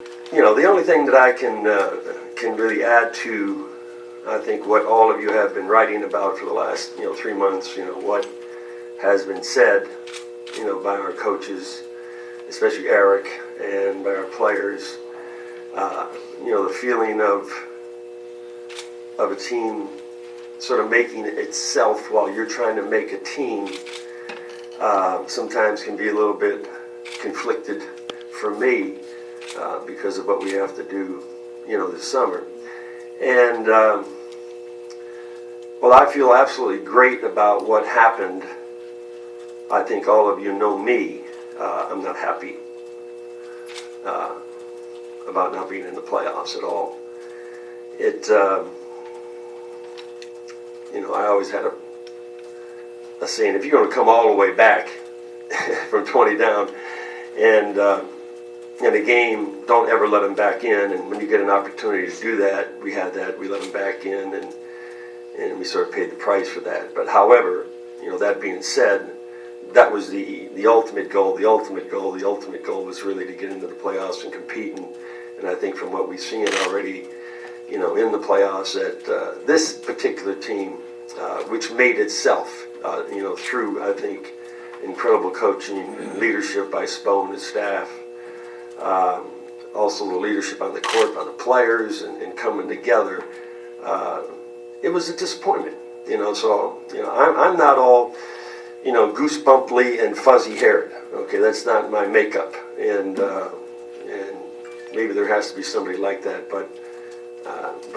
The only thing that I can really add to, I think, what all of you have been writing about for the last 3 months, what has been said, by our coaches, especially Eric, and by our players, the feeling of a team sort of making itself while you're trying to make a team, sometimes can be a little bit conflicted for me, because of what we have to do, this summer. And, well, I feel absolutely great about what happened. I think all of you know me. I'm not happy about not being in the playoffs at all. I always had a saying, if you're going to come all the way back from 20 down and in a game, don't ever let them back in. And when you get an opportunity to do that, we had that. We let them back in, and we sort of paid the price for that. But however, that being said, that was the ultimate goal. The ultimate goal was really to get into the playoffs and compete. And I think from what we've seen already, in the playoffs, that this particular team, which made itself, through, I think, incredible coaching and leadership by Spo and his staff, also the leadership on the court by the players and coming together, it was a disappointment. So I'm not all goosebumply and fuzzy haired. Okay, that's not my makeup, and maybe there has to be somebody like that, but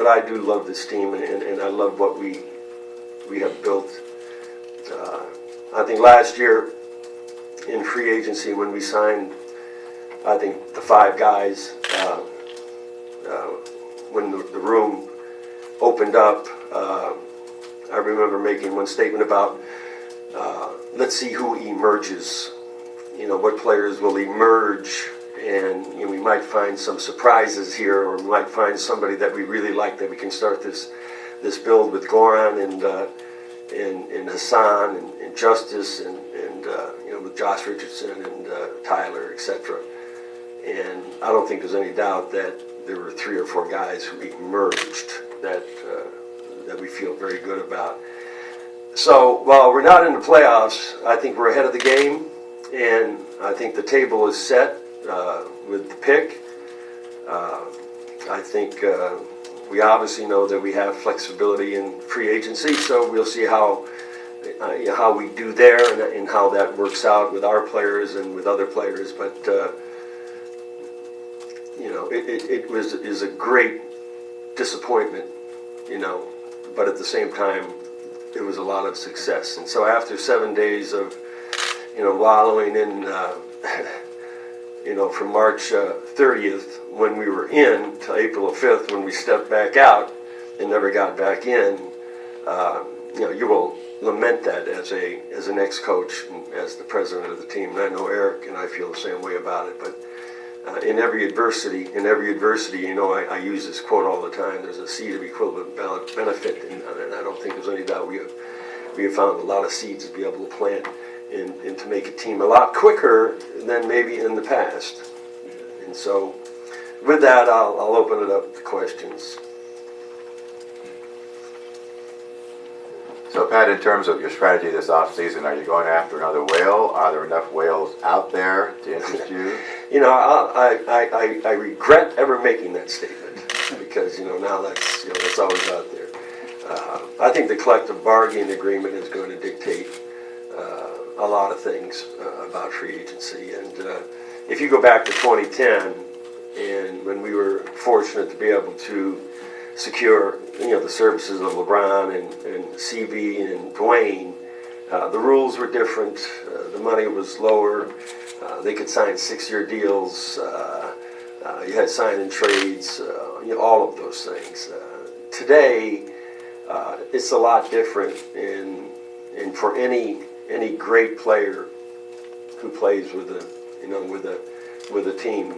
I do love this team, and I love what we have built. I think last year in free agency, when we signed, I think, the 5 guys, when the room opened up, I remember making one statement about, let's see who emerges, what players will emerge, and we might find some surprises here, or we might find somebody that we really like, that we can start this build with Goran and Hassan and Justice and with Josh Richardson and Tyler, etc. And I don't think there's any doubt that there were 3 or 4 guys who emerged that we feel very good about. So while we're not in the playoffs, I think we're ahead of the game, and I think the table is set with the pick. I think we obviously know that we have flexibility in free agency, so we'll see how we do there and how that works out with our players and with other players. But it is a great disappointment, but at the same time, it was a lot of success. And so after 7 days of, wallowing in, from March 30th, when we were in, to April 5th, when we stepped back out and never got back in, you will lament that as an ex-coach and as the president of the team. And I know Eric and I feel the same way about it. But in every adversity, I use this quote all the time. There's a seed of equivalent benefit, and I don't think there's any doubt we have found a lot of seeds to be able to plant and to make a team a lot quicker than maybe in the past. And so, with that, I'll open it up to questions. So, Pat, in terms of your strategy this offseason, are you going after another whale? Are there enough whales out there to interest you? I regret ever making that statement because, now that's always out there. I think the collective bargaining agreement is going to dictate a lot of things about free agency. And if you go back to 2010, and when we were fortunate to be able to secure, the services of LeBron and CB and Dwayne, the rules were different. The money was lower. They could sign 6-year deals. You had sign-in trades. All of those things. Today, it's a lot different. And for any great player who plays with a team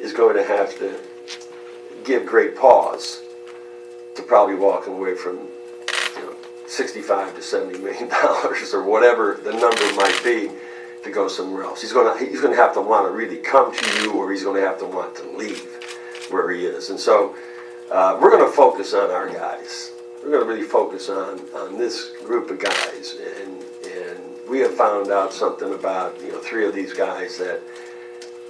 is going to have to give great pause to probably walking away from $65 to $70 million or whatever the number might be, to go somewhere else. He's going to have to want to really come to you, or he's going to have to want to leave where he is. And so we're going to focus on our guys. We're going to really focus on this group of guys, and we have found out something about 3 of these guys that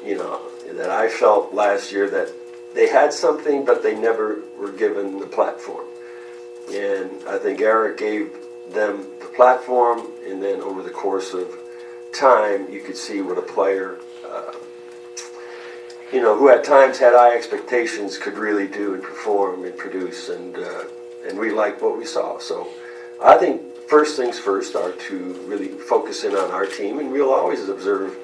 that I felt last year that they had something, but they never were given the platform. And I think Eric gave them the platform, and then over the course of time, you could see what a player, who at times had high expectations, could really do and perform and produce, and we liked what we saw. So I think first things first are to really focus in on our team, and we'll always observe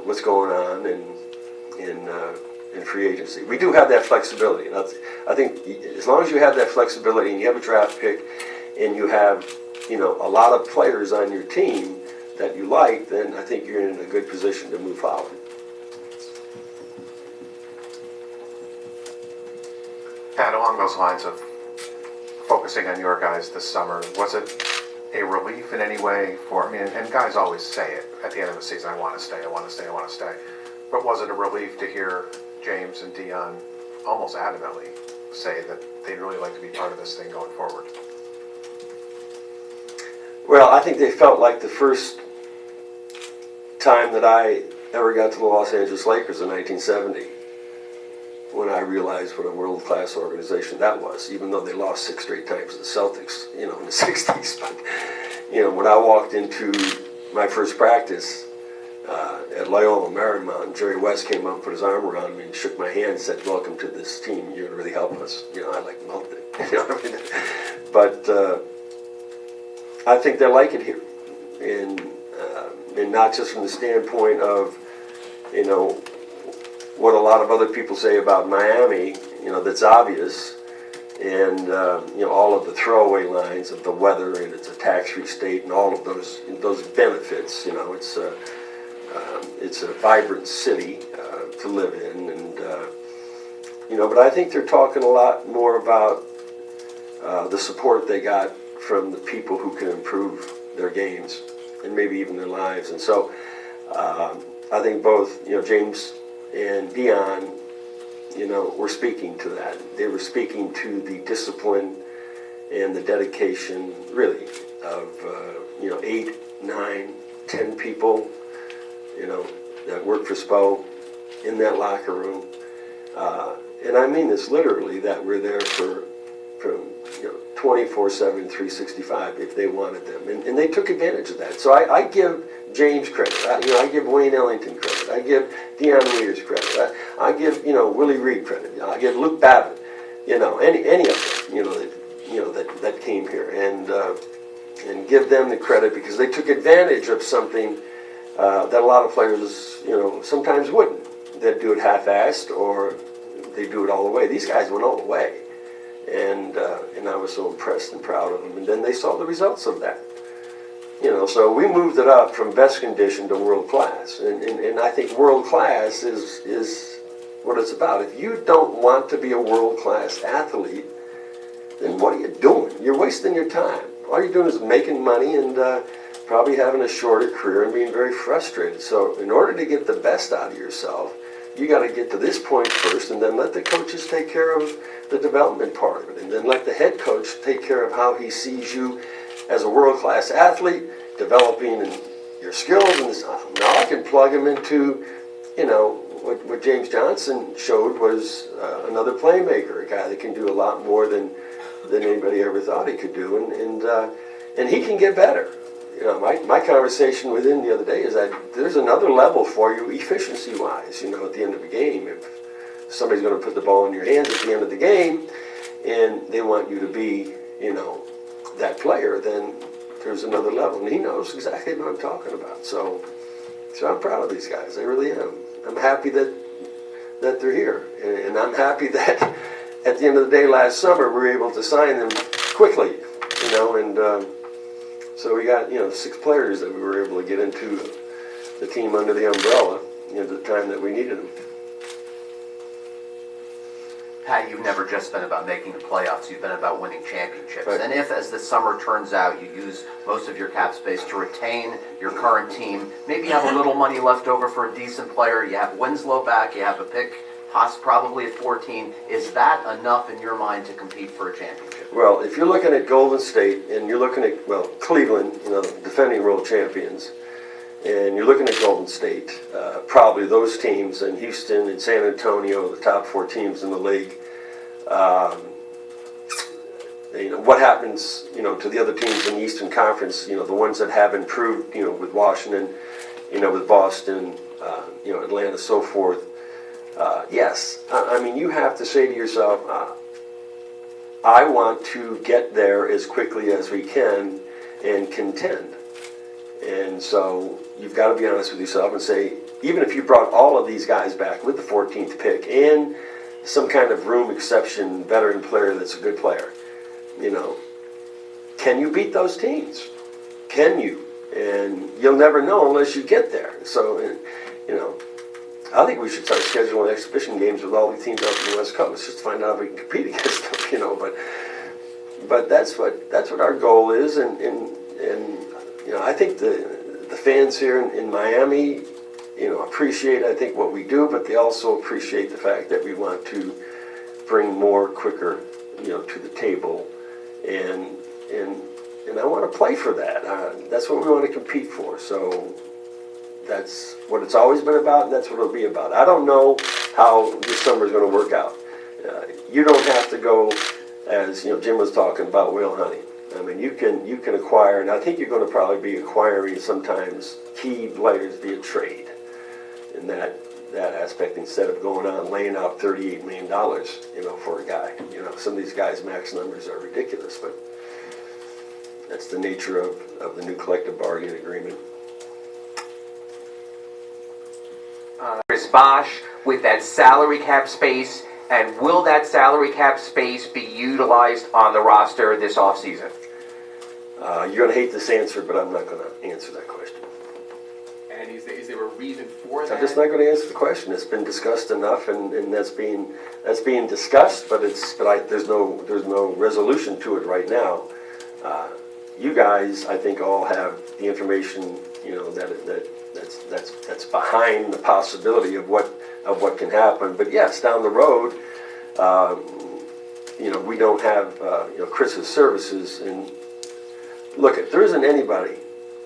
what's going on in free agency. We do have that flexibility. And I think as long as you have that flexibility and you have a draft pick and you have a lot of players on your team that you like, then I think you're in a good position to move forward. Pat, along those lines of focusing on your guys this summer, was it a relief in any way and guys always say it at the end of the season, I want to stay, I want to stay, I want to stay. But was it a relief to hear James and Dion almost adamantly say that they'd really like to be part of this thing going forward? Well, I think they felt like the first time that I ever got to the Los Angeles Lakers in 1970, when I realized what a world-class organization that was, even though they lost 6 straight times to the Celtics, in the 60s. But, when I walked into my first practice at Loyola Marymount, Jerry West came up and put his arm around me and shook my hand and said, "Welcome to this team. You're going to really help us." I like melted. But I think they like it here. And not just from the standpoint of, what a lot of other people say about Miami, that's obvious, and all of the throwaway lines of the weather, and it's a tax-free state, and all of those benefits. It's a vibrant city to live in, and but I think they're talking a lot more about the support they got from the people who can improve their games and maybe even their lives. And so I think both James and Dion, were speaking to that. They were speaking to the discipline and the dedication, really, of 8, 9, 10 people, that work for Spo in that locker room. And I mean this literally, that we're there from 24/7, 365 if they wanted them. And they took advantage of that. So I give James credit. I give Wayne Ellington credit. I give Dion Waiters credit. I give Willie Reed credit. I give Luke Babbitt. Any of them. That came here, and give them the credit because they took advantage of something that a lot of players sometimes wouldn't. They'd do it half-assed, or they do it all the way. These guys went all the way, and I was so impressed and proud of them. And then they saw the results of that. So we moved it up from best condition to world class, and I think world class is what it's about. If you don't want to be a world class athlete, then what are you doing? You're wasting your time. All you're doing is making money and probably having a shorter career and being very frustrated. So in order to get the best out of yourself, you got to get to this point first, and then let the coaches take care of the development part of it, and then let the head coach take care of how he sees you as a world-class athlete, developing your skills. And now I can plug him into, what James Johnson showed was another playmaker, a guy that can do a lot more than anybody ever thought he could do, and he can get better. My conversation with him the other day is that there's another level for you efficiency-wise, at the end of the game. If somebody's going to put the ball in your hands at the end of the game and they want you to be, that player, then there's another level. And he knows exactly what I'm talking about. So I'm proud of these guys. I really am. I'm happy that they're here. And I'm happy that at the end of the day last summer we were able to sign them quickly, and so we got, 6 players that we were able to get into the team under the umbrella, at the time that we needed them. Pat, you've never just been about making the playoffs, you've been about winning championships. Right. And if, as the summer turns out, you use most of your cap space to retain your current team, maybe you have a little money left over for a decent player, you have Winslow back, you have a pick probably at 14, is that enough in your mind to compete for a championship? Well, if you're looking at Golden State and you're looking at, well, Cleveland, defending world champions, and you're looking at Golden State, probably those teams, and Houston and San Antonio, the top 4 teams in the league. What happens, to the other teams in the Eastern Conference, the ones that have improved, with Washington, with Boston, Atlanta, so forth. Yes, I mean, you have to say to yourself, I want to get there as quickly as we can and contend. And so you've got to be honest with yourself and say, even if you brought all of these guys back with the 14th pick and some kind of room exception veteran player that's a good player, can you beat those teams? Can you? And you'll never know unless you get there. So, I think we should start scheduling exhibition games with all the teams out in the West Coast just to find out if we can compete against them, But that's what our goal is, and I think the fans here in Miami, appreciate, I think, what we do, but they also appreciate the fact that we want to bring more quicker, to the table, and I want to play for that. That's what we want to compete for. So that's what it's always been about, and that's what it'll be about. I don't know how this summer is going to work out. You don't have to go, as Jim was talking about, whale hunting. I mean, you can acquire, and I think you're going to probably be acquiring sometimes key players via trade in that aspect, instead of going out and laying out $38 million, for a guy. Some of these guys' max numbers are ridiculous, but that's the nature of the new collective bargaining agreement. Chris Bosh with that salary cap space, and will that salary cap space be utilized on the roster this offseason? You're going to hate this answer, but I'm not going to answer that question. And is there a reason for that? I'm just not going to answer the question. It's been discussed enough, and that's being discussed, but there's no resolution to it right now. You guys, I think, all have the information, that's behind the possibility of what can happen. But yes, down the road, we don't have Chris's services. And look, there isn't anybody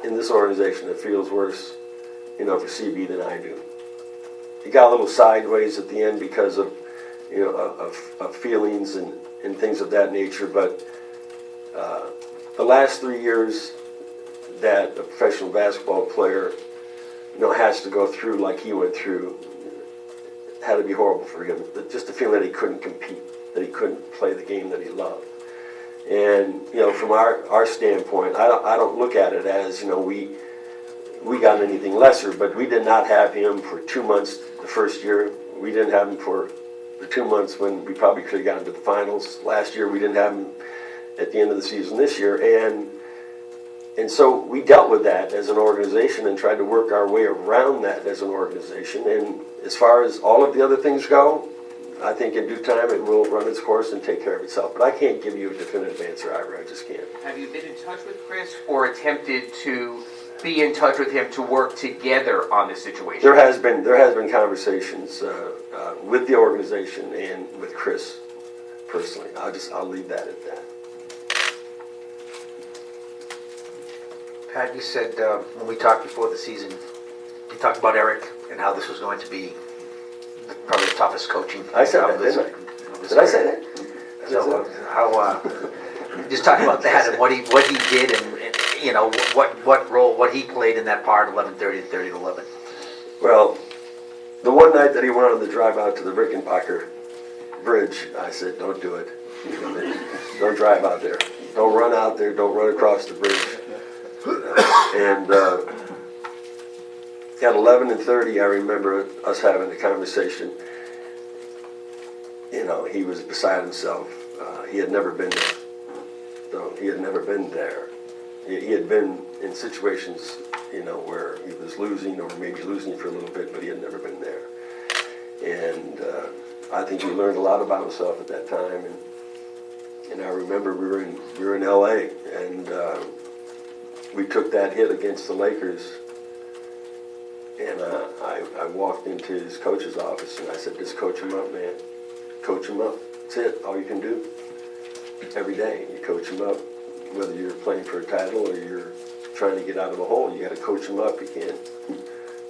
in this organization that feels worse, for CB than I do. He got a little sideways at the end because of of feelings and things of that nature, but the last 3 years that a professional basketball player has to go through like he went through had to be horrible for him. Just the feeling that he couldn't compete, that he couldn't play the game that he loved. And from our standpoint, I don't look at it as we got anything lesser, but we did not have him for 2 months the first year. We didn't have him for the 2 months when we probably could have gotten to the finals. Last year we didn't have him at the end of the season this year, and so we dealt with that as an organization and tried to work our way around that as an organization. And as far as all of the other things go, I think in due time it will run its course and take care of itself. But I can't give you a definitive answer, Ira. I just can't. Have you been in touch with Chris or attempted to be in touch with him to work together on this situation? There has been conversations with the organization and with Chris personally. I'll leave that at that. Pat, you said when we talked before the season, you talked about Eric and how this was going to be probably the toughest coaching. I said that, didn't I? Did I say that? So how just talk about that and what he did and what role, what he played in that part, 11:30 to 30 to 11. Well, the one night that he wanted to drive out to the Rickenbacker Bridge, I said, don't do it. Don't drive out there. Don't run out there. Don't run across the bridge. And at 11:30, I remember us having a conversation. He was beside himself. He had never been there. So he had never been there. He had been in situations, where he was losing or maybe losing for a little bit, but he had never been there. And I think he learned a lot about himself at that time. And I remember we were in L.A. and we took that hit against the Lakers. And I walked into his coach's office and I said, just coach him up, man. Coach him up. That's it. All you can do. Every day, you coach him up. Whether you're playing for a title or you're trying to get out of a hole, you got to coach him up. You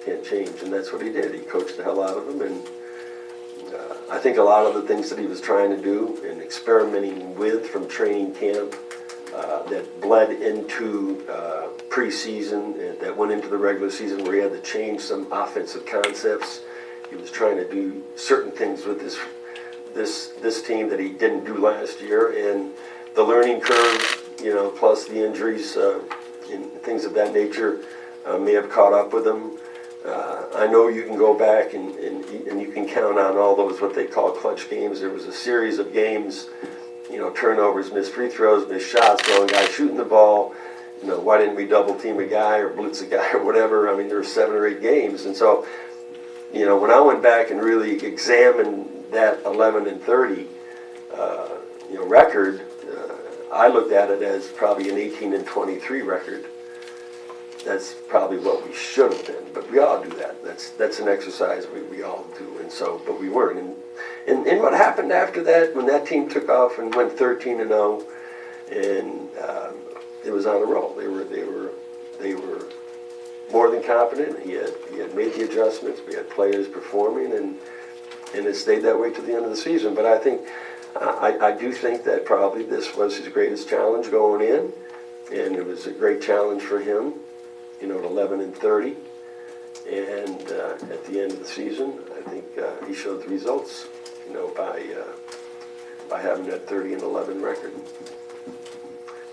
can't change. And that's what he did. He coached the hell out of him. And I think a lot of the things that he was trying to do and experimenting with from training camp that bled into preseason, and that went into the regular season where he had to change some offensive concepts. He was trying to do certain things with this team that he didn't do last year, and the learning curve, plus the injuries and things of that nature may have caught up with him. I know you can go back and you can count on all those what they call clutch games. There was a series of games, turnovers, missed free throws, missed shots, wrong guy shooting the ball. Why didn't we double team a guy or blitz a guy or whatever? I mean, there were 7 or 8 games, and so when I went back and really examined that 11-30 record, I looked at it as probably an 18-23 record. That's probably what we should have been, but we all do that. That's an exercise we all do, and so, but we weren't. And what happened after that, when that team took off and went 13-0, and it was on a roll. They were more than competent. He had made the adjustments. We had players performing, and it stayed that way to the end of the season. But I think I do think that probably this was his greatest challenge going in, and it was a great challenge for him. At 11-30, and at the end of the season, I think he showed the results. By having that 30-11 record.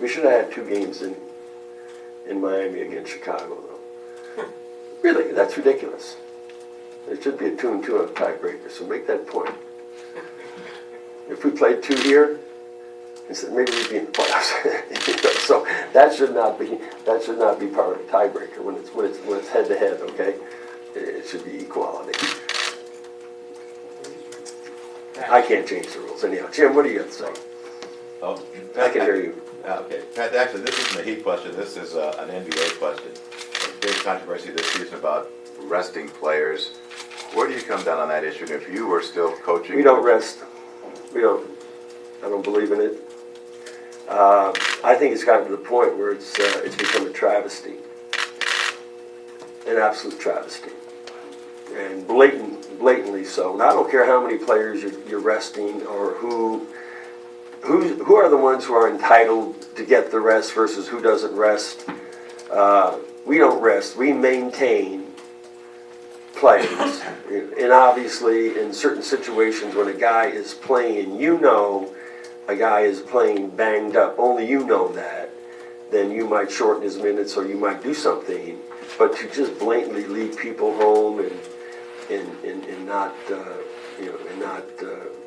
We should have had 2 games in Miami against Chicago, though. Really, that's ridiculous. There should be a 2-2 on a tiebreaker, so make that point. If we played 2 here, instead, maybe we'd be in the playoffs. So that should not be part of the tiebreaker when it's head to head. Okay, it should be equality. I can't change the rules anyhow. Jim, what do you got to say? Oh, I can hear you. Okay. Pat, actually, this isn't a Heat question. This is an NBA question. There's big controversy this season about resting players. Where do you come down on that issue? And if you were still coaching... We don't rest. I don't believe in it. I think it's gotten to the point where it's become a travesty. An absolute travesty. And blatantly so. And I don't care how many players you're resting or who are the ones who are entitled to get the rest versus who doesn't rest. We don't rest. We maintain players. And obviously in certain situations when a guy is playing, a guy is playing banged up, only you know that, then you might shorten his minutes or you might do something. But to just blatantly leave people home and not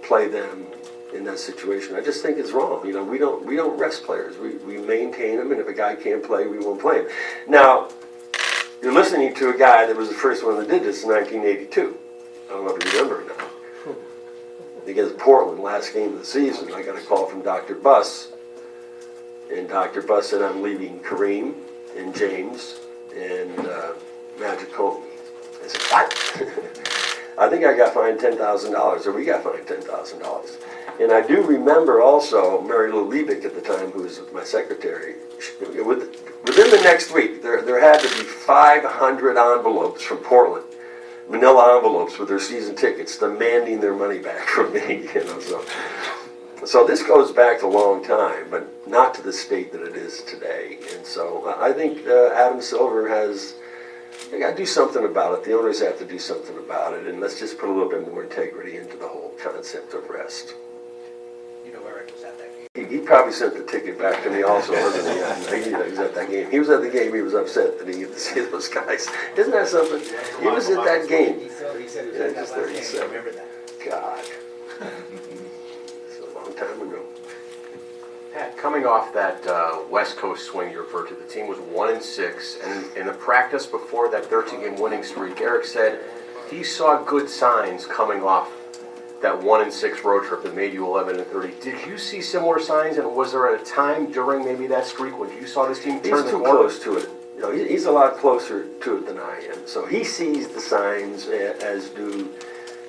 play them in that situation, I just think it's wrong. We don't rest players. We maintain them, and if a guy can't play, we won't play him. Now, you're listening to a guy that was the first one that did this in 1982. I don't know if you remember or not. Against Portland, last game of the season, I got a call from Dr. Buss, and Dr. Buss said, I'm leaving Kareem and James and Magic Kobe. I said, what? I think I got fined $10,000, or we got fined $10,000. And I do remember also Mary Lou Liebig at the time, who was my secretary. Within the next week, there had to be 500 envelopes from Portland, manila envelopes with their season tickets, demanding their money back from me. So this goes back a long time, but not to the state that it is today. And so I think Adam Silver has. You got to do something about it. The owners have to do something about it, and let's just put a little bit more integrity into the whole concept of rest. Eric was at that game. He probably sent the ticket back to me also, wasn't he? He was at that game. He was at the game. He was upset that he didn't get to see those guys. Isn't that something? He was at that game. He said he was Yeah, at that just last game. 37. I remember that. God. It's a long time ago. Pat, coming off that West Coast swing you referred to, the team was 1-6, and in the practice before that 13-game winning streak, Eric said he saw good signs coming off that 1-6 road trip that made you 11-30. Did you see similar signs, and was there a time during maybe that streak when you saw this team He's turn the too corner? close to it. You know, he's a lot closer to it than I am. So he sees the signs, as do,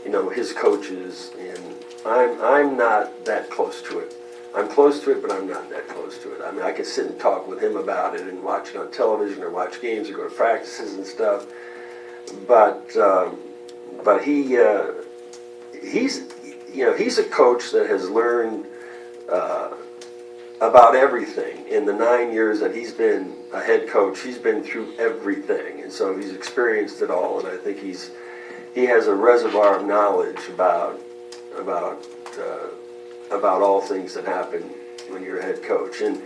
you know, his coaches, and I'm not that close to it. I'm close to it, but I'm not that close to it. I mean, I can sit and talk with him about it and watch it on television or watch games or go to practices and stuff. But he's a coach that has learned about everything. In the 9 years that he's been a head coach, he's been through everything, and so he's experienced it all. And I think he has a reservoir of knowledge about all things that happen when you're a head coach. And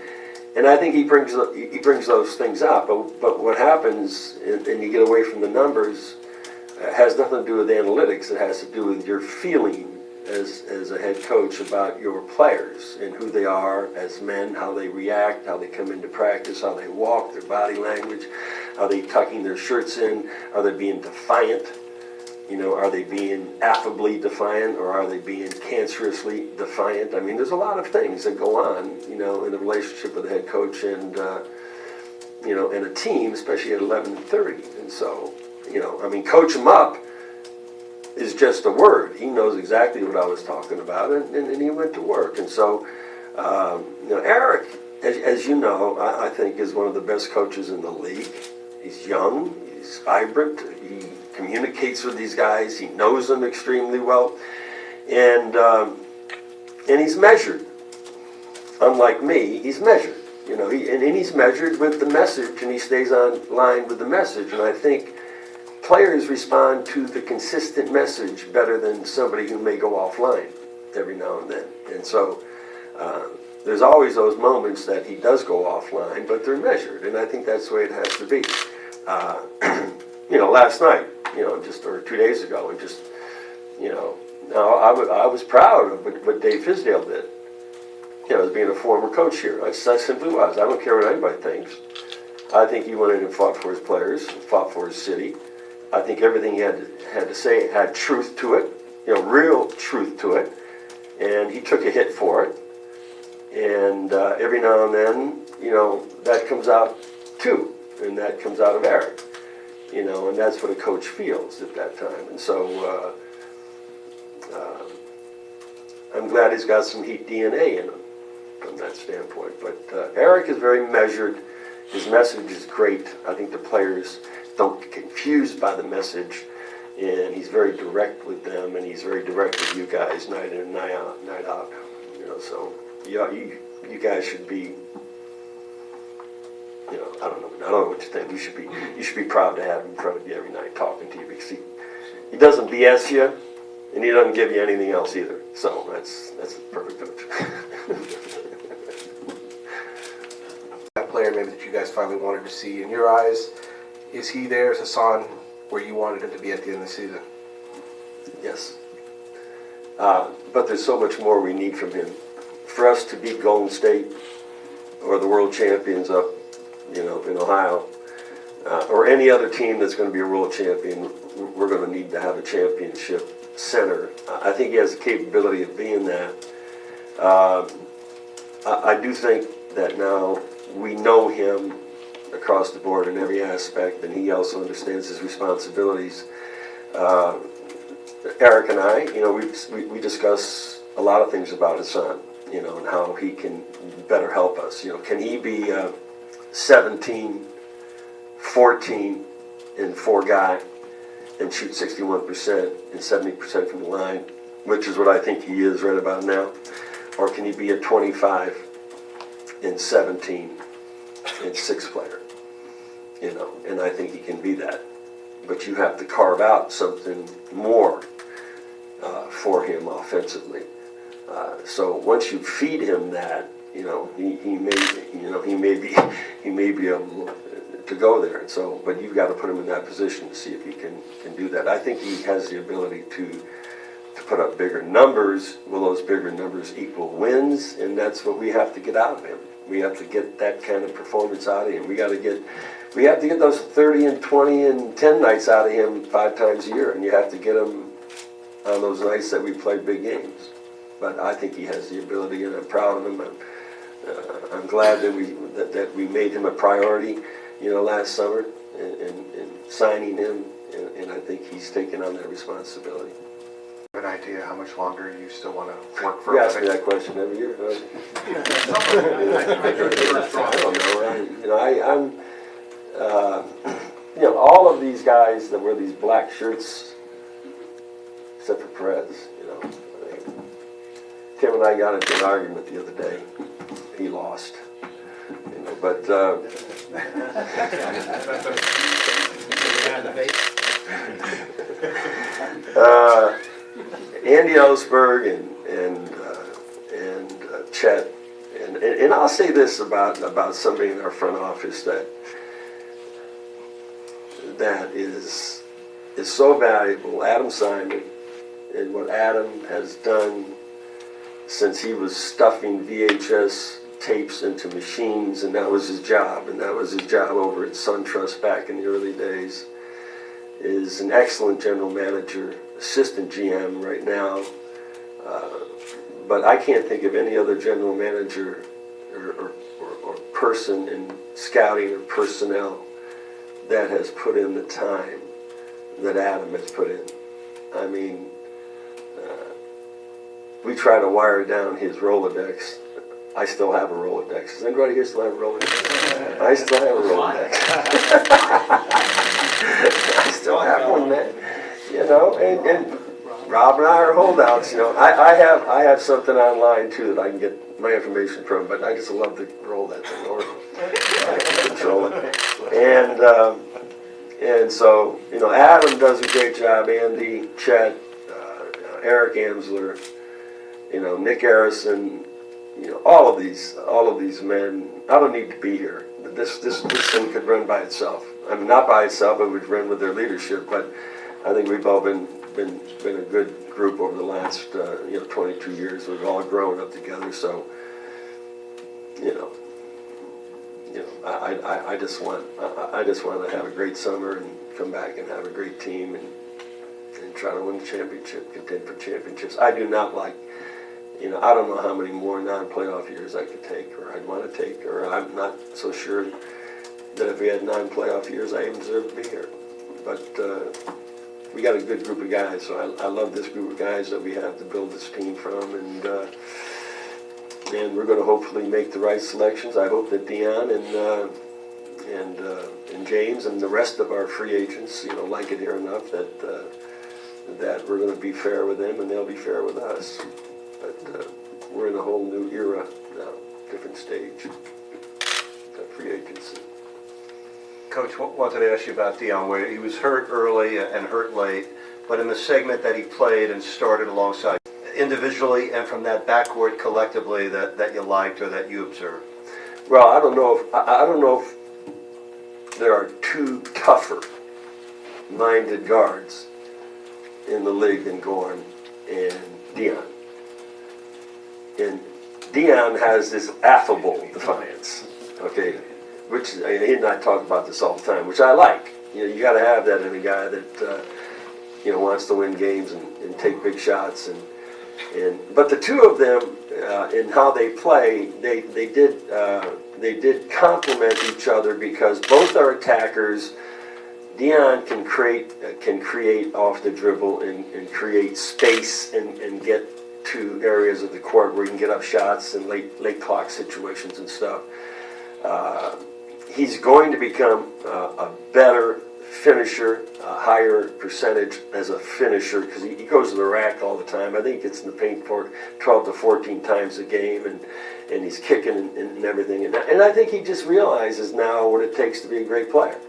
I think he brings those things up. But what happens, and you get away from the numbers, has nothing to do with analytics. It has to do with your feeling as a head coach about your players and who they are as men, how they react, how they come into practice, how they walk, their body language, are they tucking their shirts in, are they being defiant? You know, are they being affably defiant, or are they being cancerously defiant? I mean, there's a lot of things that go on, you know, in a relationship with a head coach and, you know, and a team, especially at 11-30. And so, you know, I mean, coach them up is just a word. He knows exactly what I was talking about, and he went to work. And so, you know, Eric, as you know, I think is one of the best coaches in the league. He's young, he's vibrant, he communicates with these guys, he knows them extremely well, and he's measured. Unlike me, he's measured. You know, and he's measured with the message, and he stays on line with the message. And I think players respond to the consistent message better than somebody who may go offline every now and then. And so there's always those moments that he does go offline, but they're measured, and I think that's the way it has to be. You know, last night, you know, or 2 days ago, and just, you know, now I was proud of what Dave Fisdale did. You know, as being a former coach here, I simply was. I don't care what anybody thinks. I think he went in and fought for his players, fought for his city. I think everything he had to say had truth to it, you know, real truth to it, and he took a hit for it. And every now and then, you know, that comes out too, and that comes out of Eric, you know, and that's what a coach feels at that time. And so I'm glad he's got some Heat DNA in him from that standpoint. But Eric is very measured. His message is great. I think the players don't get confused by the message, and he's very direct with them, and he's very direct with you guys night in and night out. You know, so yeah, you guys should be, you know, I don't know what you think. You should be proud to have him in front of you every night talking to you, because he doesn't BS you, and he doesn't give you anything else either. So that's a perfect coach. That player maybe that you guys finally wanted to see, in your eyes, is he there, is Hassan, where you wanted him to be at the end of the season? Yes. But there's so much more we need from him. For us to beat Golden State or the world champions up, you know, in Ohio, or any other team that's going to be a world champion, we're going to need to have a championship center. I think he has the capability of being that. I do think that now we know him across the board in every aspect, and he also understands his responsibilities. Eric and I, you know, we discuss a lot of things about his son, you know, and how he can better help us. You know, can he be 17, 14, and 4 guy and shoot 61% and 70% from the line, which is what I think he is right about now? Or can he be a 25 and 17 and 6 player? You know, and I think he can be that. But you have to carve out something more for him offensively. So once you feed him that, you know, he may be able to go there. And so, but you've got to put him in that position to see if he can do that. I think he has the ability to put up bigger numbers. Will those bigger numbers equal wins? And that's what we have to get out of him. We have to get that kind of performance out of him. We have to get those 30 and 20 and 10 nights out of him 5 times a year, and you have to get them on those nights that we played big games. But I think he has the ability, and I'm proud of him. I'm glad that we made him a priority, last summer in signing him, and I think he's taken on that responsibility. An idea how much longer you still want to work for? You ask me that question every year. I don't know. All of these guys that wear these black shirts, except for Perez, Tim and I got into an argument the other day. He lost, but Andy Ellsberg and Chet, and I'll say this about somebody in our front office that is so valuable. Adam Simon, and what Adam has done since he was stuffing VHS tapes into machines, and that was his job, over at SunTrust back in the early days, is an excellent general manager, assistant GM right now, but I can't think of any other general manager or person in scouting or personnel that has put in the time that Adam has put in. I mean, we try to wire down his Rolodex. I still have a Rolodex. Does anybody here still have a Rolodex? I still have a Rolodex. I still have one, man. And Rob and I are holdouts. I have something online too that I can get my information from, but I just love to roll that thing over. I can control it. And so, Adam does a great job. Andy, Chet, Eric Amsler, Nick Harrison, all of these men. I don't need to be here. This thing could run by itself. I mean, not by itself, but would run with their leadership. But I think we've all been a good group over the last 22 years. We've all grown up together. So, I just want to have a great summer and come back and have a great team and try to win the championship, contend for championships. I do not like. I don't know how many more non-playoff years I could take, or I'd want to take, or I'm not so sure that if we had non-playoff years, I even deserve to be here. But we got a good group of guys, so I love this group of guys that we have to build this team from, and we're going to hopefully make the right selections. I hope that Dion and James and the rest of our free agents, like it here enough that we're going to be fair with them and they'll be fair with us. But we're in a whole new era now, different stage of free agency. Coach, wanted to ask you about Dion Wade. He was hurt early and hurt late, but in the segment that he played and started alongside, individually and from that backcourt collectively, that you liked or that you observed. Well, I don't know if there are two tougher-minded guards in the league than Goran and Dion. And Dion has this affable defiance, okay, which he and I talk about this all the time, which I like. You got to have that in a guy that wants to win games and take big shots. But the two of them, in how they play, they did complement each other because both are attackers. Dion can create off the dribble and create space and get to areas of the court where he can get up shots in late clock situations and stuff. He's going to become a better finisher, a higher percentage as a finisher because he goes to the rack all the time. I think he gets in the paint for 12 to 14 times a game, and he's kicking and everything. And I think he just realizes now what it takes to be a great player.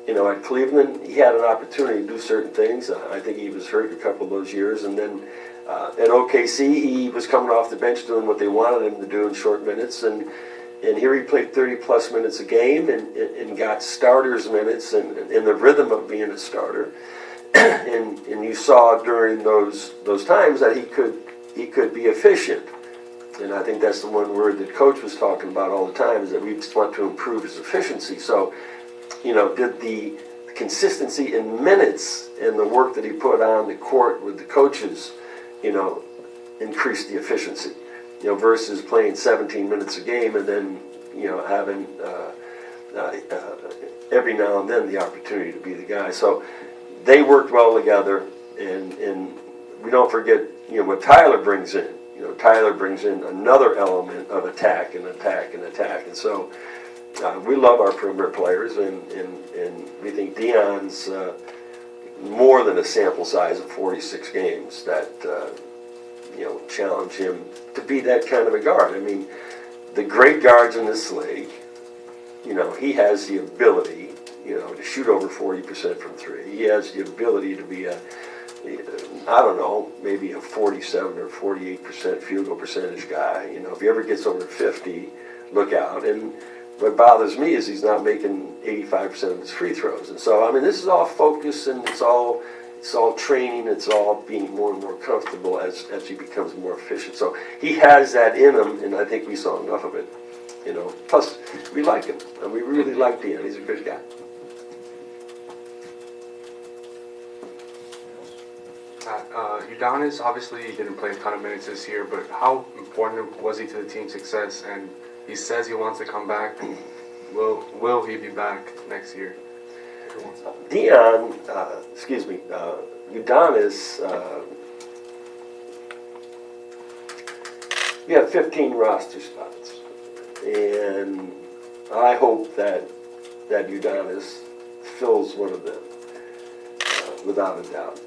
At Cleveland, he had an opportunity to do certain things. I think he was hurt a couple of those years, and then at OKC, he was coming off the bench doing what they wanted him to do in short minutes, and here he played 30-plus minutes a game and got starters minutes and in the rhythm of being a starter. and you saw during those times that he could be efficient. And I think that's the one word that Coach was talking about all the time is that we just want to improve his efficiency. So, did the consistency in minutes and the work that he put on the court with the coaches, increased the efficiency, versus playing 17 minutes a game and then, having every now and then the opportunity to be the guy. So they worked well together, and we don't forget, what Tyler brings in. Tyler brings in another element of attack and attack and attack, and so we love our perimeter players, and we think Dion's more than a sample size of 46 games that challenge him to be that kind of a guard. I mean, the great guards in this league, he has the ability, to shoot over 40% from three. He has the ability to be maybe a 47 or 48% field goal percentage guy. If he ever gets over 50, look out. And what bothers me is he's not making 85% of his free throws. And so, this is all focus, and it's all training. It's all being more and more comfortable as he becomes more efficient. So he has that in him, and I think we saw enough of it. Plus, we like him, and we really like Dion. He's a good guy. Udonis obviously didn't play a ton of minutes this year, but how important was he to the team's success? And he says he wants to come back. Will he be back next year? Udonis, we have 15 roster spots, and I hope that Udonis fills one of them, without a doubt.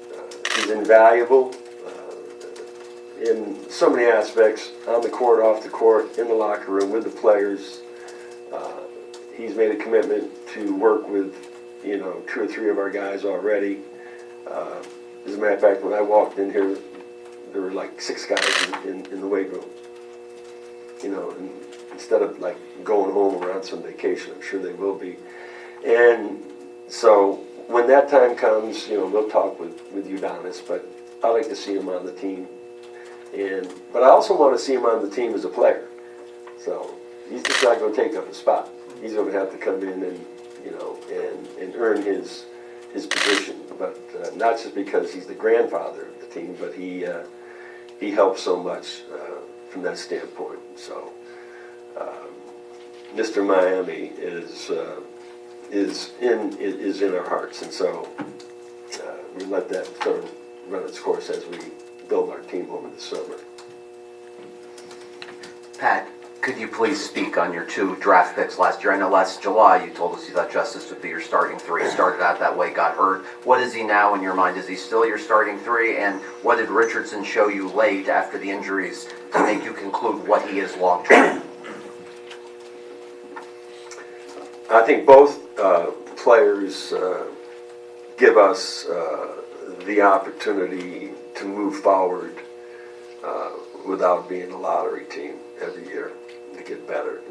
He's invaluable in so many aspects, on the court, off the court, in the locker room, with the players. He's made a commitment to work with, 2 or 3 of our guys already. As a matter of fact, when I walked in here, there were like 6 guys in the weight room. And instead of like going home or on some vacation, I'm sure they will be. And so when that time comes, we'll talk with Udonis, but I like to see him on the team. But I also want to see him on the team as a player. So he's just not going to take up a spot. He's going to have to come in and earn his position. But not just because he's the grandfather of the team, but he helps so much from that standpoint. So Mr. Miami is in our hearts, and so we let that sort of run its course as we build our team over the summer. Pat, could you please speak on your 2 draft picks last year? I know last July you told us you thought Justice would be your starting 3. Started out that way, got hurt. What is he now in your mind? Is he still your starting 3? And what did Richardson show you late after the injuries to make you conclude what he is long term? I think both players give us the opportunity to move forward without being a lottery team every year, to get better.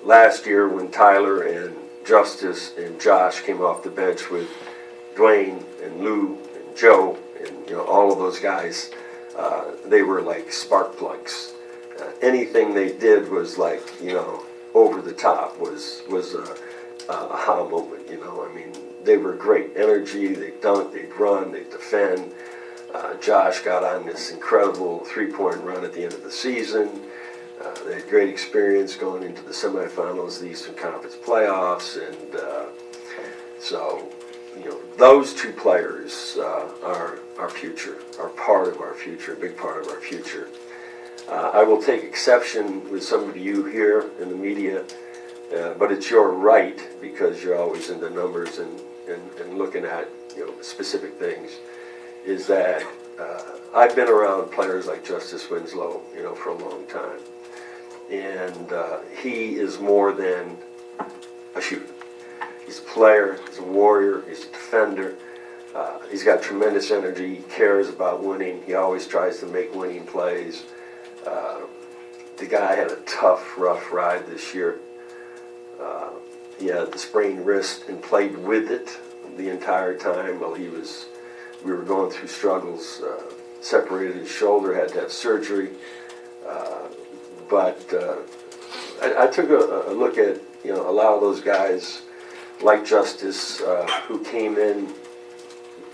Last year when Tyler and Justice and Josh came off the bench with Dwayne and Lou and Joe and all of those guys, they were like spark plugs. Anything they did was like over the top, was a aha moment. They were great energy. They dunked, they'd run, they'd defend. Josh got on this incredible 3-point run at the end of the season. They had great experience going into the semifinals of the Eastern Conference playoffs, and so those 2 players are our future, are part of our future, a big part of our future. I will take exception with some of you here in the media, but it's your right, because you're always into numbers and looking at specific things, is that I've been around players like Justice Winslow, for a long time, and he is more than a shooter. He's a player, he's a warrior, he's a defender. He's got tremendous energy. He cares about winning. He always tries to make winning plays. The guy had a tough, rough ride this year. He had the sprained wrist and played with it the entire time while we were going through struggles. Separated his shoulder, had to have surgery. But I took a look at a lot of those guys like Justice, who came in,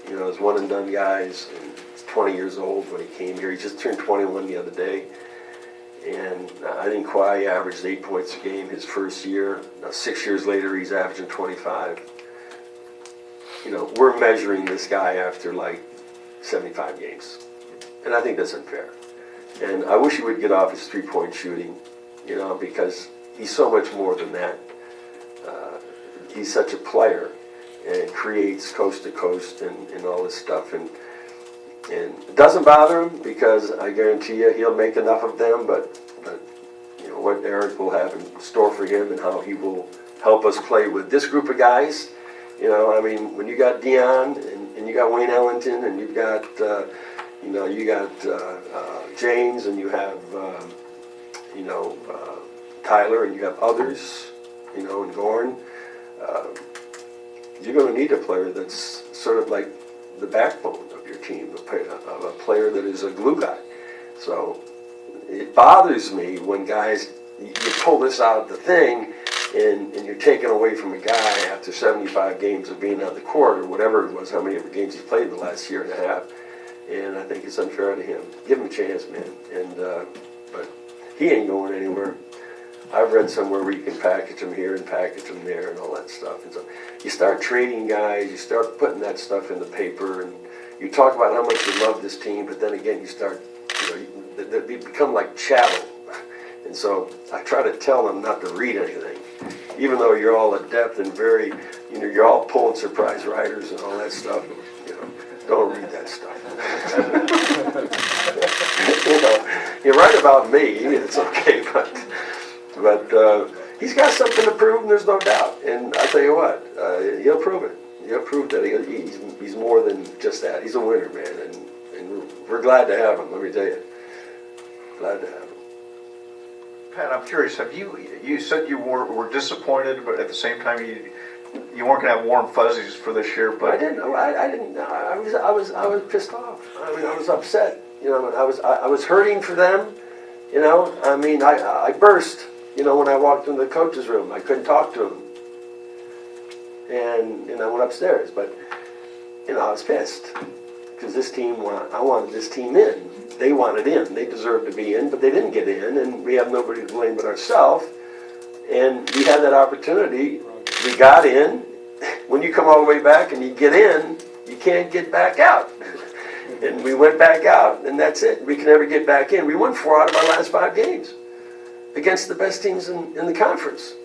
you know, as one and done guys, and he's 20 years old when he came here. He just turned 21 the other day. And I think Kawhi averaged 8 points a game his first year. Now, 6 years later, he's averaging 25. You know, we're measuring this guy after like 75 games. And I think that's unfair. And I wish he would get off his three-point shooting, you know, because he's so much more than that. He's such a player and creates coast to coast and all this stuff. And it doesn't bother him because I guarantee you he'll make enough of them, but you know what Eric will have in store for him and how he will help us play with this group of guys. You know, I mean, when you got Dion and you got Wayne Ellington and you've got, you know, you got James and you have, you know, Tyler and you have others, you know, and Gorn. You're going to need a player that's sort of like the backbone of your team, a player that is a glue guy. So it bothers me when guys, you pull this out of the thing and you're taken away from a guy after 75 games of being on the court or whatever it was, how many games he's played in the last year and a half. And I think it's unfair to him. Give him a chance, man. And but he ain't going anywhere. I've read somewhere where you can package him here and package him there and all that stuff. And so you start trading guys, you start putting that stuff in the paper, and you talk about how much you love this team, but then again you start, you know, they become like chattel. And so I try to tell them not to read anything, even though you're all adept and very, you know, you're all Pulitzer Prize writers and all that stuff. You know, don't read that stuff. You know, you write about me, it's okay, but he's got something to prove, and there's no doubt. And I'll tell you what, he'll prove it. He'll prove that he's more than just that. He's a winner, man, and we're glad to have him. Let me tell you, glad to have him. Pat, I'm curious. Have you said you were disappointed, but at the same time you weren't going to have warm fuzzies for this year? But I didn't. I was pissed off. I mean, I was upset. You know, I was hurting for them. You know, I mean, I burst. You know, when I walked into the coach's room, I couldn't talk to him, and I went upstairs. But you know, I was pissed because this team I wanted this team in. They wanted in. They deserved to be in, but they didn't get in, and we have nobody to blame but ourselves. And we had that opportunity. We got in. When you come all the way back and you get in, you can't get back out. And we went back out, and that's it. We can never get back in. We won 4 out of our last 5 games against the best teams in the conference,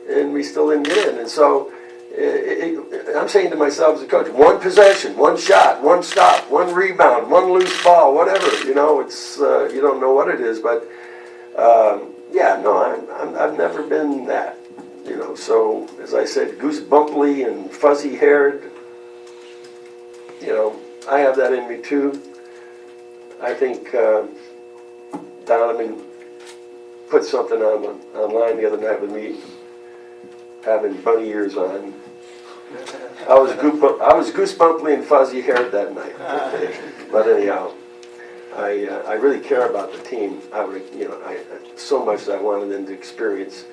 and we still didn't get in. And so I'm saying to myself as a coach, 1 possession, 1 shot, 1 stop, 1 rebound, 1 loose ball, whatever. You know, it's you don't know what it is, but yeah, no, I've never been that. You know, so as I said, goosebumply and fuzzy-haired. You know, I have that in me too. I think Donovan put something online the other night with me having bunny ears on. I was goosebumply and fuzzy-haired that night. Okay? But anyhow, I really care about the team. So much that I wanted them to experience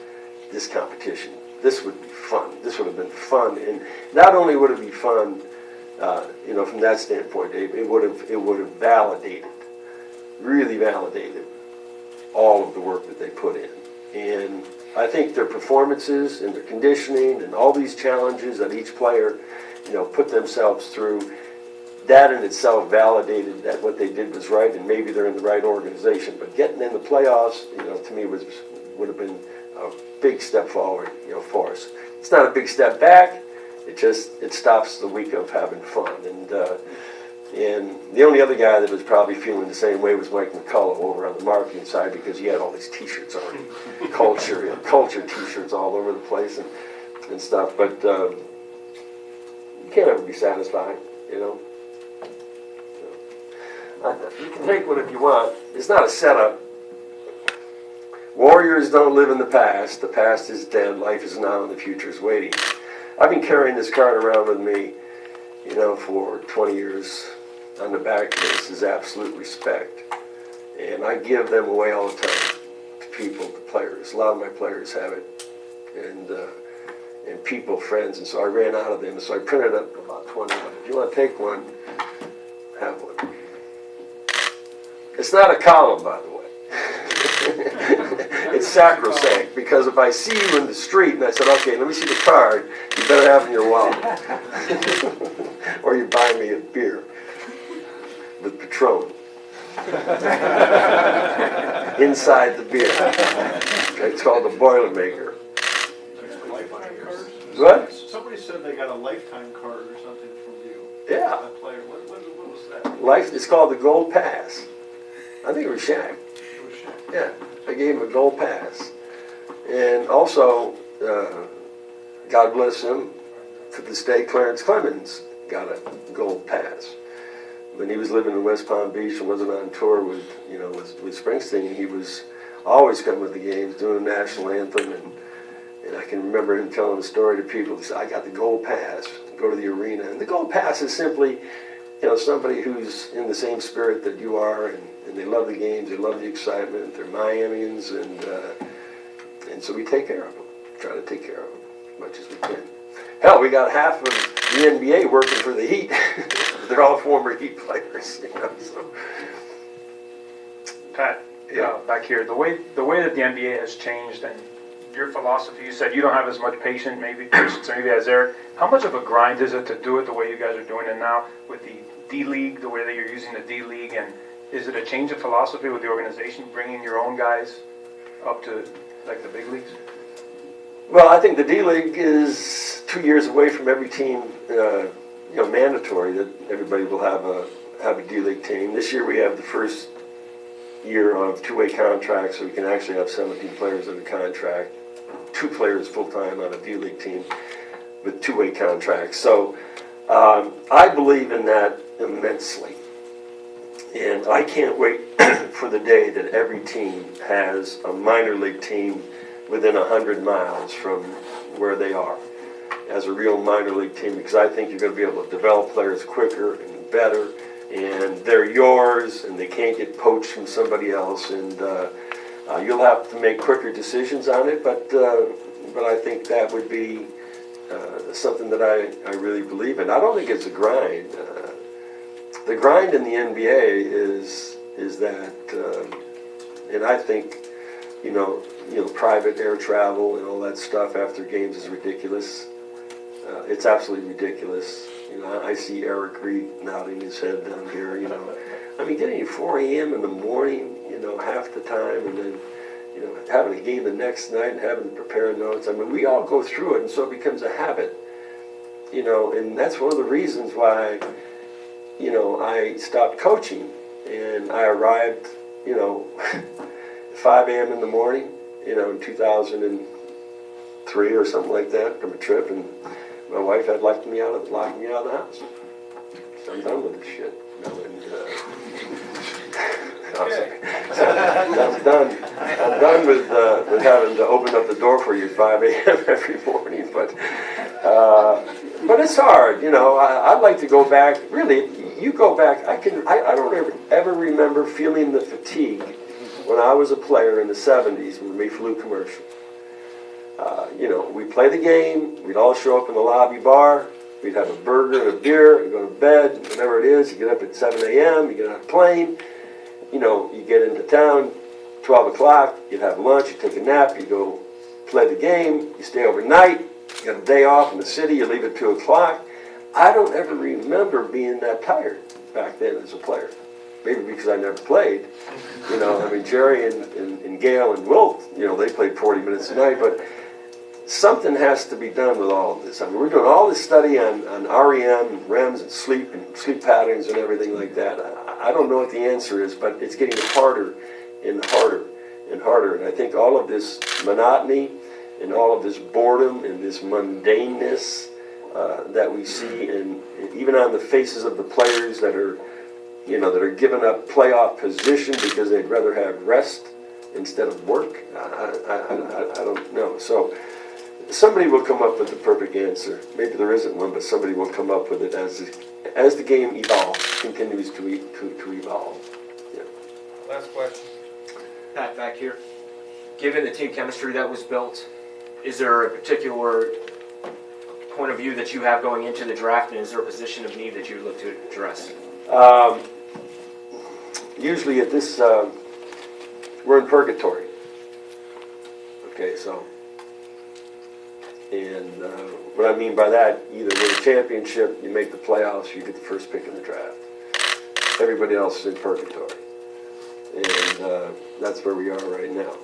this competition. This would be fun. This would have been fun, and not only would it be fun, you know, from that standpoint, Dave, it would have validated, really validated, all of the work that they put in. And I think their performances and their conditioning and all these challenges that each player, you know, put themselves through, that in itself validated that what they did was right, and maybe they're in the right organization. But getting in the playoffs, you know, to me would have been a big step forward, you know, for us. It's not a big step back. It stops the week of having fun. And the only other guy that was probably feeling the same way was Mike McCullough over on the marketing side, because he had all these T-shirts already, culture T-shirts all over the place and stuff. But you can't ever be satisfied, you know. You can take one if you want. It's not a setup. Warriors don't live in the past. The past is dead. Life is now, and the future is waiting. I've been carrying this card around with me, you know, for 20 years. On the back of this is absolute respect. And I give them away all the time to people, to players. A lot of my players have it. And, and people, friends, and so I ran out of them. So I printed up about 20 of them. If you want to take one, have one. It's not a column, by the way. It's sacrosanct, because if I see you in the street and I said, okay, let me see the card, you better have it in your wallet. Or you buy me a beer with Patron inside the beer. It's called the Boilermaker. What? Somebody said they got a lifetime card or something from you. Yeah. That player, what was that? Life, it's called the Gold Pass. I think it was Shaq. Yeah, I gave him a gold pass. And also, God bless him, to this day, Clarence Clemens got a gold pass. When he was living in West Palm Beach and wasn't on tour with Springsteen, he was always coming to the games, doing the national anthem, and I can remember him telling the story to people. He said, I got the gold pass, go to the arena. And the gold pass is simply, somebody who's in the same spirit that you are, and they love the games, they love the excitement, they're Miamians, and so we take care of them, try to take care of them as much as we can. Hell, we got half of the NBA working for the Heat. They're all former Heat players, so. Pat, back here, the way that the NBA has changed and your philosophy, you said you don't have as much patience maybe as Eric. How much of a grind is it to do it the way you guys are doing it now with the D-League, the way that you're using the D-League, and is it a change of philosophy with the organization, bringing your own guys up to like the big leagues? Well, I think the D-League is 2 years away from every team, mandatory that everybody will have a D-League team. This year we have the first year of two-way contracts, so we can actually have 17 players under contract, 2 players full-time on a D-League team with two-way contracts. So I believe in that immensely. And I can't wait for the day that every team has a minor league team within 100 miles from where they are as a real minor league team, because I think you're going to be able to develop players quicker and better, and they're yours, and they can't get poached from somebody else, and you'll have to make quicker decisions on it, but I think that would be something that I really believe in. I don't think it's a grind. The grind in the NBA is that, and I think, private air travel and all that stuff after games is ridiculous. It's absolutely ridiculous. I see Eric Reed nodding his head down here. Getting at 4 a.m. in the morning, half the time, and then, having a game the next night and having to prepare notes. We all go through it, and so it becomes a habit. And that's one of the reasons why. I stopped coaching, and I arrived, 5 a.m. in the morning, in 2003 or something like that, from a trip, and my wife had locked me out of the house. So I'm done with this shit. I'm done with having to open up the door for you at 5 a.m. every morning, but it's hard, I'd like to go back. Really, you go back. I don't ever remember feeling the fatigue when I was a player in the 70s when we flew commercial. We'd play the game. We'd all show up in the lobby bar. We'd have a burger and a beer and go to bed. Whatever it is, you get up at 7 a.m. You get on a plane. You get into town, 12 o'clock. You'd have lunch. You take a nap. You go play the game. You stay overnight. You got a day off in the city. You leave at 2 o'clock. I don't ever remember being that tired back then as a player. Maybe because I never played. Jerry and Gail and Wilt, they played 40 minutes a night, but something has to be done with all of this. We're doing all this study on REM and REMs and sleep patterns and everything like that. I don't know what the answer is, but it's getting harder and harder and harder. And I think all of this monotony and all of this boredom and this mundaneness that we see, and even on the faces of the players that are giving up playoff position because they'd rather have rest instead of work. I don't know. So somebody will come up with the perfect answer. Maybe there isn't one, but somebody will come up with it as the game continues to evolve. Yeah. Last question. Pat, back here. Given the team chemistry that was built, is there a particular point of view that you have going into the draft, and is there a position of need that you would look to address? Usually at this, we're in purgatory. Okay, so, and what I mean by that, either win a championship, you make the playoffs, you get the first pick in the draft. Everybody else is in purgatory. And that's where we are right now.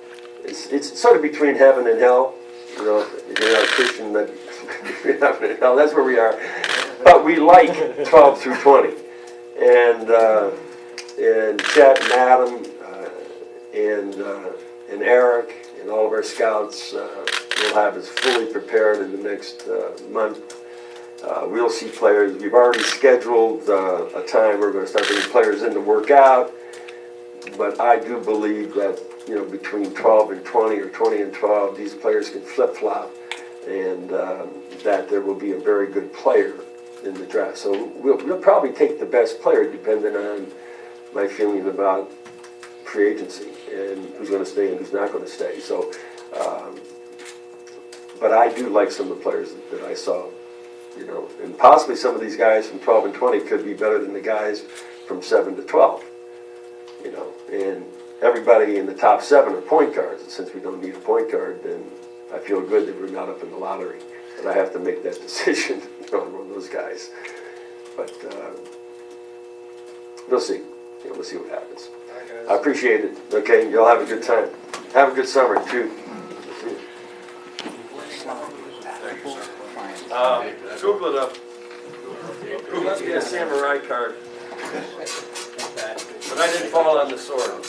It's sort of between heaven and hell. You know, if you're not a Christian, that between heaven and hell, that's where we are. But we like 12 through 20. And Chet and Adam and Eric and all of our scouts will have us fully prepared in the next month. We'll see players. We've already scheduled a time we're going to start bringing players in to work out. But I do believe that, you know, between 12 and 20 or 20 and 12, these players can flip-flop, and that there will be a very good player in the draft. So we'll probably take the best player depending on my feeling about free agency and who's going to stay and who's not going to stay. So, but I do like some of the players that I saw, you know, and possibly some of these guys from 12 and 20 could be better than the guys from 7 to 12, you know, and everybody in the top 7 are point guards, and since we don't need a point guard, then I feel good that we're not up in the lottery, but I have to make that decision, you know, on one of those guys. But we'll see. You know, we'll see what happens. I appreciate it. Okay, y'all have a good time. Have a good summer, too. Google it up. It must be a samurai card. But I didn't fall on the sword.